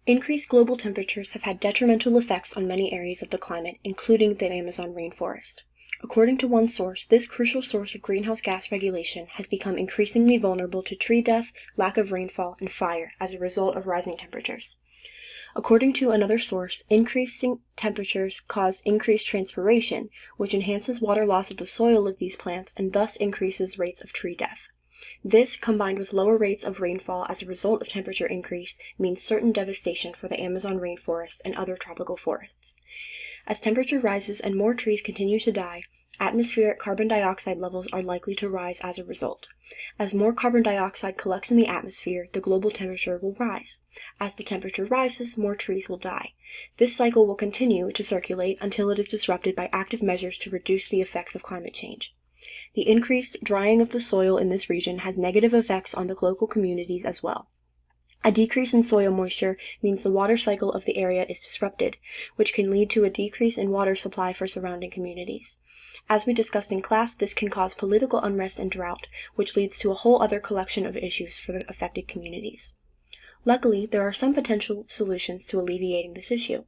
Increased global temperatures have had detrimental effects on many areas of the climate, including the Amazon rainforest. According to one source, this crucial source of greenhouse gas regulation has become increasingly vulnerable to tree death, lack of rainfall, and fire as a result of rising temperatures. According to another source, increasing temperatures cause increased transpiration, which enhances water loss of the soil of these plants and thus increases rates of tree death. This, combined with lower rates of rainfall as a result of temperature increase, means certain devastation for the Amazon rainforest and other tropical forests. As temperature rises and more trees continue to die, atmospheric carbon dioxide levels are likely to rise as a result. As more carbon dioxide collects in the atmosphere, the global temperature will rise. As the temperature rises, more trees will die. This cycle will continue to circulate until it is disrupted by active measures to reduce the effects of climate change. The increased drying of the soil in this region has negative effects on the local communities as well. A decrease in soil moisture means the water cycle of the area is disrupted, which can lead to a decrease in water supply for surrounding communities. As we discussed in class, this can cause political unrest and drought, which leads to a whole other collection of issues for the affected communities. Luckily, there are some potential solutions to alleviating this issue.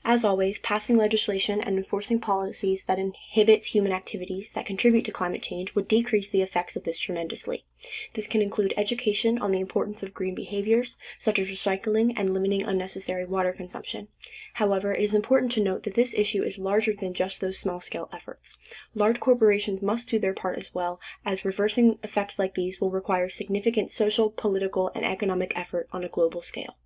As always, passing legislation and enforcing policies that inhibits human activities that contribute to climate change would decrease the effects of this tremendously. This can include education on the importance of green behaviors, such as recycling and limiting unnecessary water consumption. However, it is important to note that this issue is larger than just those small-scale efforts. Large corporations must do their part as well, as reversing effects like these will require significant social, political, and economic effort on a global scale.